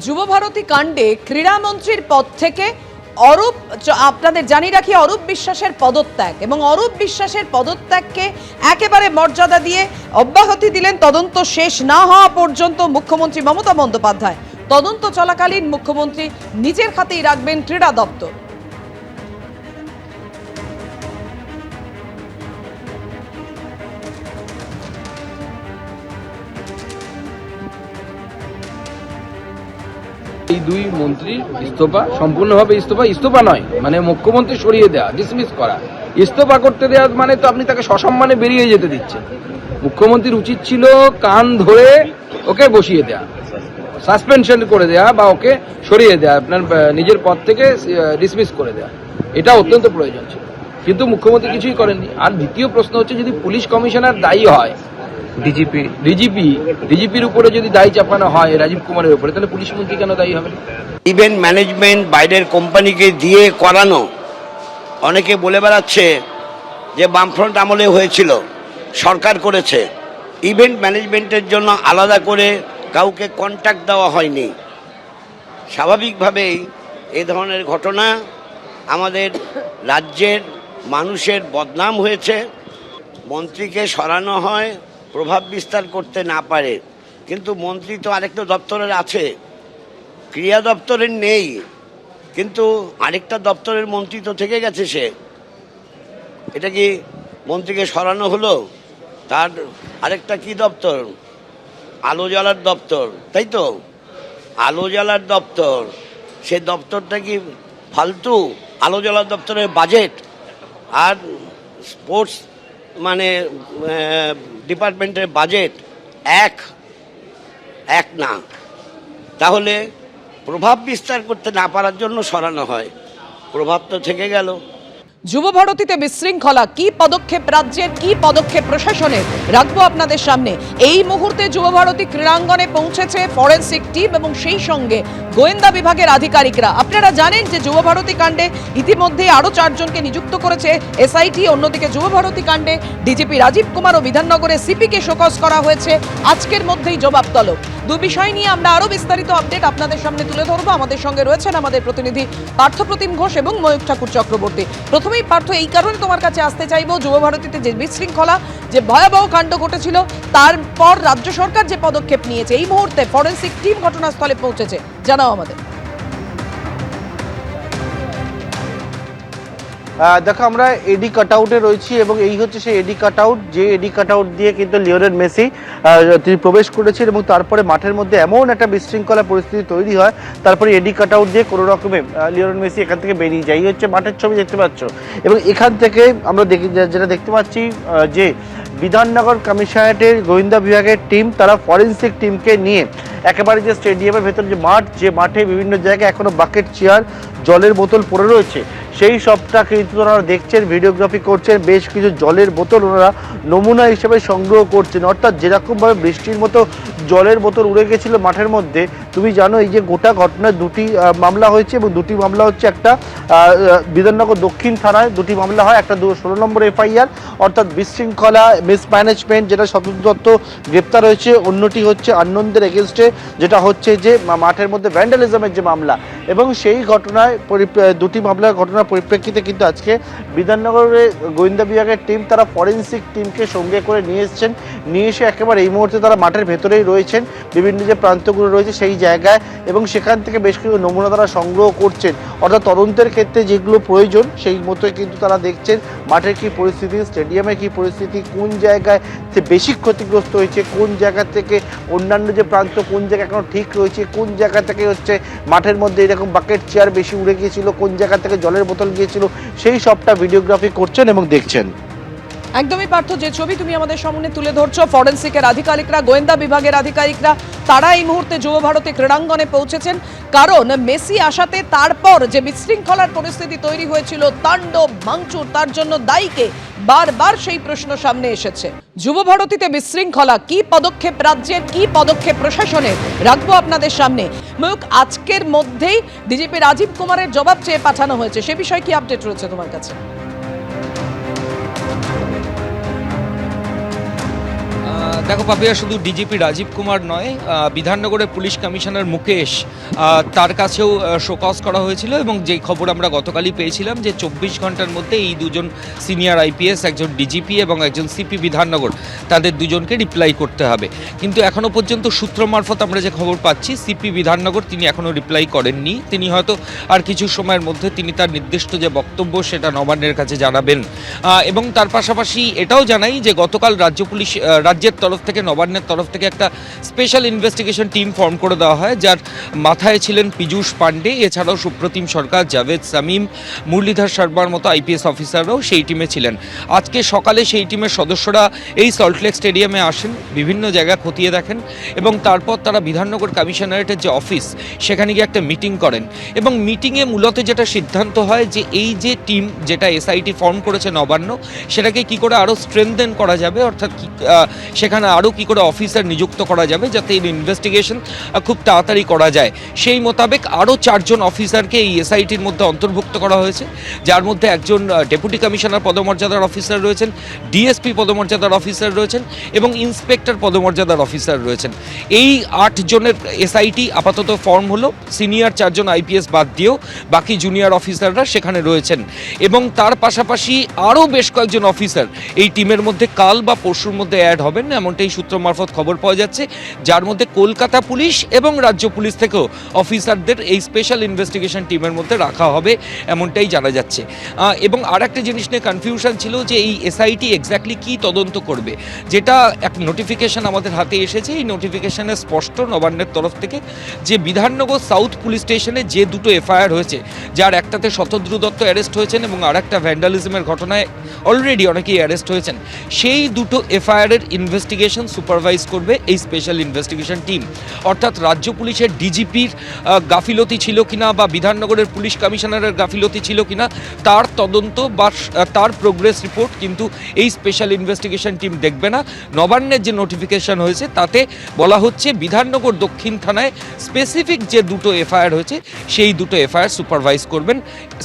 যুবভারতী কাণ্ডে ক্রীড়ামন্ত্রীর পদ থেকে অরূপ, আপনাদের জানিয়ে রাখি, অরূপ বিশ্বাসের পদত্যাগ এবং অরূপ বিশ্বাসের পদত্যাগকে একেবারে মর্যাদা দিয়ে অব্যাহতি দিলেন তদন্ত শেষ না হওয়া পর্যন্ত মুখ্যমন্ত্রী মমতা বন্দ্যোপাধ্যায়। তদন্ত চলাকালীন মুখ্যমন্ত্রী নিজের হাতেই রাখবেন ক্রীড়া দপ্তর। এই দুই মন্ত্রীর ইস্তফা সম্পূর্ণভাবে ইস্তফা নয়, মানে মুখ্যমন্ত্রী সরিয়ে দেওয়া, ডিসমিস করা। ইস্তফা করতে দেওয়া মানে তো আপনি তাকে সসম্মানে বেরিয়ে যেতে দিচ্ছেন। মুখ্যমন্ত্রীর উচিত ছিল কান ধরে ওকে বসিয়ে দেওয়া, সাসপেনশন করে দেওয়া বা ওকে সরিয়ে দেওয়া, আপনার নিজের পদ থেকে ডিসমিস করে দেওয়া। এটা অত্যন্ত প্রয়োজন ছিল, কিন্তু মুখ্যমন্ত্রী কিছুই করেননি। আর দ্বিতীয় প্রশ্ন হচ্ছে, যদি পুলিশ কমিশনার দায়ী হয়, ডিজিপির উপরে যদি দায়ী চাপানো হয় রাজীব কুমারের উপরে, তাহলে পুলিশ মন্ত্রী কেন দায়ী হবে? ইভেন্ট ম্যানেজমেন্ট বাইরের কোম্পানিকে দিয়ে করানো, অনেকে বলে বেড়াচ্ছে যে বামফ্রন্ট আমলে হয়েছিল, সরকার করেছে। ইভেন্ট ম্যানেজমেন্টের জন্য আলাদা করে কাউকে কন্ট্যাক্ট দেওয়া হয়নি। স্বাভাবিকভাবেই এ ধরনের ঘটনা আমাদের রাজ্যের মানুষের বদনাম হয়েছে। মন্ত্রীকে সরানো হয় প্রভাব বিস্তার করতে না পারে, কিন্তু মন্ত্রী তো আরেকটা দপ্তরের আছে, ক্রীড়া দপ্তরের নেই, কিন্তু আরেকটা দপ্তরের মন্ত্রী তো থেকে গেছে সে। এটা কি মন্ত্রীকে সরানো হলো? তার আরেকটা কি দপ্তর? আলো জ্বালার দপ্তর, তাই তো? আলো জ্বালার দপ্তর, সে দপ্তরটা কি ফালতু? আলো জ্বালার দপ্তরের বাজেট আর স্পোর্টস মানে ডিপার্টমেন্টের বাজেট এক না। তাহলে প্রভাব বিস্তার করতে না পারার জন্য সরানো হয়, প্রভাব তো থেকে গেল। যুবভারতীতে বিশৃঙ্খলা, কি পদক্ষেপ রাজ্যের, কি পদক্ষেপ প্রশাসনের, রাখবো আপনাদের সামনে। এই মুহূর্তে যুবভারতী ক্রীড়াঙ্গনে পৌঁছেছে ফরেন্সিক টিম এবং সেই সঙ্গে গোয়েন্দা বিভাগের আধিকারিকরা। আপনারা জানেন যে যুবভারতী কাণ্ডে ইতিমধ্যে আরো 4 জনকে নিযুক্ত করেছে এসআইটি। অন্যদিকে যুবভারতী কাণ্ডে ডিজিপি রাজীব কুমার ও বিধাননগরে সিপিকে শোকজ করা হয়েছে। আজকের মধ্যেই জবাব তলব। দু বিষয় নিয়ে আমরা আরো বিস্তারিত আপডেট আপনাদের সামনে তুলে ধরবো। আমাদের সঙ্গে রয়েছেন আমাদের প্রতিনিধি পার্থপ্রতিম ঘোষ এবং ময়ূক ঠাকুর চক্রবর্তী। প্রথমেই পার্থ, এই কারণে তোমার কাছে আসতে চাইবো, যুবভারতীতে যে বিশৃঙ্খলা, যে ভয়াবহ কাণ্ড ঘটেছিল, তারপর রাজ্য সরকার যে পদক্ষেপ নিয়েছে, এই মুহূর্তে ফরেন্সিক টিম ঘটনাস্থলে পৌঁছেছে, জানাও আমাদের। দেখো, আমরা এডি কাটআউটে রয়েছি এবং এই হচ্ছে সেই এডি কাটআউট, যে এডি কাটআউট দিয়ে কিন্তু লিওনেল মেসি তিনি প্রবেশ করেছেন এবং তারপরে মাঠের মধ্যে এমন একটা বিশৃঙ্খলা পরিস্থিতি তৈরি হয়, তারপরে এডি কাটআউট দিয়ে কোনো রকমে লিওনেল মেসি এখান থেকে বেরিয়ে যায়। এই হচ্ছে মাঠের ছবি দেখতে পাচ্ছ। এবং এখান থেকে আমরা যেটা দেখতে পাচ্ছি যে বিধাননগর কমিশনারেটের গোয়েন্দা বিভাগের টিম, তারা ফরেন্সিক টিমকে নিয়ে একেবারে যে স্টেডিয়ামের ভেতর যে মাঠ, যে মাঠে বিভিন্ন জায়গায় এখনো বাকেট, চেয়ার, জলের বোতল পড়ে রয়েছে, সেই সবটা কিন্তু ওনারা দেখছেন, ভিডিওগ্রাফি করছেন। বেশ কিছু জলের বোতল ওনারা নমুনা হিসেবে সংগ্রহ করছেন। অর্থাৎ যেরকমভাবে বৃষ্টির মতো জলের বোতল উড়ে গেছিল মাঠের মধ্যে, তুমি জানো এই যে গোটা ঘটনায় 2টি মামলা হয়েছে এবং 2টি মামলা হচ্ছে, একটা বিধাননগর দক্ষিণ থানায় 2টি মামলা হয়, একটা 16 নম্বর এফআইআর অর্থাৎ বিশৃঙ্খলা, মিসম্যানেজমেন্ট, যেটা শতদ্রু দত্ত গ্রেপ্তার হয়েছে, অন্যটি হচ্ছে আনন্দের এগেনস্টে, যেটা হচ্ছে যে মাঠের মধ্যে ভ্যান্ডালিজমের যে মামলা। এবং সেই ঘটনায় 2টি মামলার ঘটনার পরিপ্রেক্ষিতে কিন্তু আজকে বিধাননগরের গোয়েন্দা বিভাগের টিম, তারা ফরেন্সিক টিমকে সঙ্গে করে নিয়ে এসছেন। নিয়ে এসে একেবারে এই মুহূর্তে তারা মাঠের ভেতরেই রয়েছেন, বিভিন্ন যে প্রান্তগুলো রয়েছে সেই জায়গায়, এবং সেখান থেকে বেশ কিছু নমুনা তারা সংগ্রহ করছেন। অর্থাৎ তদন্তের ক্ষেত্রে যেগুলো প্রয়োজন সেই মতোই কিন্তু তারা দেখছেন মাঠের কী পরিস্থিতি, স্টেডিয়ামের কী পরিস্থিতি, কোন জায়গায় বেশি ক্ষতিগ্রস্ত হয়েছে, কোন জায়গা থেকে অন্যান্য যে প্রান্ত, কোন জায়গা এখনো ঠিক রয়েছে, কোন জায়গা থেকে হচ্ছে মাঠের মধ্যে এরকম বাকেট, চেয়ার বেশি উড়ে গিয়েছিল, কোন জায়গা থেকে জলের বোতল গিয়েছিল, সেই সবটা ভিডিওগ্রাফি করছেন এবং দেখছেন। একদমই পার্থ, যে ছবি তুমি আমাদের সামনে তুলে ধরছো, ফরেন্সিকের আধিকারিকরা, গোয়েন্দা বিভাগের আধিকারিকরা, তারা এই মুহূর্তে যুবভারতী ক্রীড়াঙ্গনে পৌঁছেছেন। কারণ মেসি আসাতে তারপর যে বিশৃঙ্খলার পরিস্থিতি তৈরি হয়েছিল, তাণ্ডব ভাঙচুর, তার জন্য দায়ীকে, বারবার সেই প্রশ্ন সামনে এসেছে। যুবভারতীতে বিশৃঙ্খলা, কি পদক্ষেপ রাজ্যের, কি পদক্ষেপ প্রশাসনের, রাখবো আপনাদের সামনে। ময়ূক, আজকের মধ্যেই ডিজিপি রাজীব কুমারের জবাব চেয়ে পাঠানো হয়েছে, সে বিষয়ে কি আপডেট রয়েছে তোমার কাছে? দেখো পাপিয়া, শুধু ডিজিপি রাজীব কুমার নয়, বিধাননগরের পুলিশ কমিশনার মুকেশ, তার কাছেও শোকজ করা হয়েছিল এবং যেই খবর আমরা গতকালই পেয়েছিলাম যে 24 ঘন্টার মধ্যে এই দুজন সিনিয়র আইপিএস, একজন ডিজিপি এবং একজন সিপি বিধাননগর, তাদের দুজনকে রিপ্লাই করতে হবে। কিন্তু এখনও পর্যন্ত সূত্র মারফত আমরা যে খবর পাচ্ছি, সিপি বিধাননগর তিনি এখনও রিপ্লাই করেননি। তিনি হয়তো আর কিছু সময়ের মধ্যে তিনি তার নির্দিষ্ট যে বক্তব্য সেটা নবান্নের কাছে জানাবেন। এবং তার পাশাপাশি এটাও জানাই যে গতকাল রাজ্যের তরফ থেকে, নবান্নের তরফ থেকে একটা স্পেশাল ইনভেস্টিগেশন টিম ফর্ম করে দেওয়া হয়, যার মাথায় ছিলেন পীযূষ পান্ডে, এছাড়াও সুপ্রতিম সরকার, জাভেদ সামিম, মুরলীধর শর্মার মতো আইপিএস অফিসাররাও সেই টিমে ছিলেন। আজকে সকালে সেই টিমের সদস্যরা এই সল্টলেক স্টেডিয়ামে আসেন, বিভিন্ন জায়গা খতিয়ে দেখেন এবং তারপর তারা বিধাননগর কমিশনারেটের যে অফিস সেখানে গিয়ে একটা মিটিং করেন এবং মিটিংয়ে মূলত যেটা সিদ্ধান্ত হয় যে এই যে টিম, যেটা এসআইটি ফর্ম করেছে নবান্ন, সেটাকে কি করে আরও স্ট্রেংথেন করা যাবে, অর্থাৎ সেখানে আরও কি করে অফিসার নিযুক্ত করা যাবে যাতে এই ইনভেস্টিগেশন খুব তাড়াতাড়ি করা যায়। সেই মোতাবেক আরও 4 জন অফিসারকে এই এসআইটির মধ্যে অন্তর্ভুক্ত করা হয়েছে, যার মধ্যে একজন ডেপুটি কমিশনার পদমর্যাদার অফিসার রয়েছেন, ডিএসপি পদমর্যাদার অফিসার রয়েছেন এবং ইন্সপেক্টর পদমর্যাদার অফিসার রয়েছেন। এই 8 জনের এসআইটি আপাতত ফর্ম হলো, সিনিয়র 4 জন আইপিএস বাদ দিয়েও বাকি জুনিয়র অফিসাররা সেখানে রয়েছেন এবং তার পাশাপাশি আরও বেশ কয়েকজন অফিসার এই টিমের মধ্যে কাল বা পরশুর মধ্যে অ্যাড হবেন, এমনটাই সূত্র মারফত খবর পাওয়া যাচ্ছে, যার মধ্যে কলকাতা পুলিশ এবং রাজ্য পুলিশ থেকেও অফিসারদের এই স্পেশাল ইনভেস্টিগেশন টিমের মধ্যে রাখা হবে, এমনটাই জানা যাচ্ছে। এবং আর একটা জিনিস নিয়ে কনফিউশন ছিল যে এই এসআইটি এক্স্যাক্টলি কী তদন্ত করবে, যেটা এক নোটিফিকেশন আমাদের হাতে এসেছে। এই নোটিফিকেশনে স্পষ্ট নবান্নের তরফ থেকে যে বিধাননগর সাউথ পুলিশ স্টেশনে যে দুটো এফআইআর হয়েছে, যার একটাতে শতদ্রু দত্ত অ্যারেস্ট হয়েছেন এবং আর একটা ভ্যান্ডালিজমের ঘটনায় অলরেডি অনেকেই অ্যারেস্ট হয়েছেন, সেই দুটো এফআইআরের ইনভেস্টিগেশন সুপারভাইজ করবে এই স্পেশাল ইনভেস্টিগেশন টিম। অর্থাৎ রাজ্য পুলিশের ডিজিপির গাফিলতি ছিল কিনা বা বিধাননগরের পুলিশ কমিশনারের গাফিলতি ছিল কিনা তার তদন্ত বা তার প্রোগ্রেস রিপোর্ট কিন্তু এই স্পেশাল ইনভেস্টিগেশন টিম দেখবে না। নবান্নের যে নোটিফিকেশন হয়েছে তাতে বলা হচ্ছে বিধাননগর দক্ষিণ থানায় স্পেসিফিক যে দুটো এফআইআর হয়েছে সেই দুটো এফআইআর সুপারভাইজ করবেন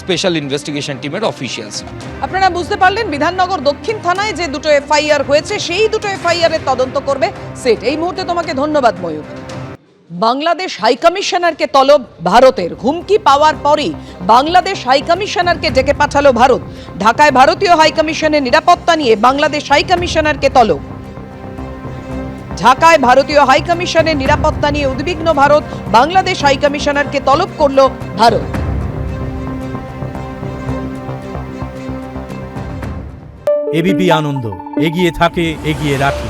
স্পেশাল ইনভেস্টিগেশন টিমের অফিসিয়ালস। আপনারা বুঝতে পারলেন, বিধাননগর দক্ষিণ থানায় যে দুটো এফআইআর হয়েছে সেই দুটো এফআইআর এর তদন্ত করবে সেট। এই মুহূর্তে তোমাকে ধন্যবাদ ময়ূর। বাংলাদেশ হাইকমিশনারকে তলব ভারতের, হুমকি পাওয়ার পরই বাংলাদেশ হাইকমিশনারকে ডেকে পাঠালো ভারত। ঢাকায় ভারতীয় হাইকমিশনের নিরাপত্তা নিয়ে বাংলাদেশ হাইকমিশনারকে তলব। ঢাকায় ভারতীয় হাইকমিশনের নিরাপত্তা নিয়ে উদ্বিগ্ন ভারত, বাংলাদেশ হাইকমিশনারকে তলব করল ভারত। এবিপি আনন্দ, এগিয়ে থাকে, এগিয়ে রাখে।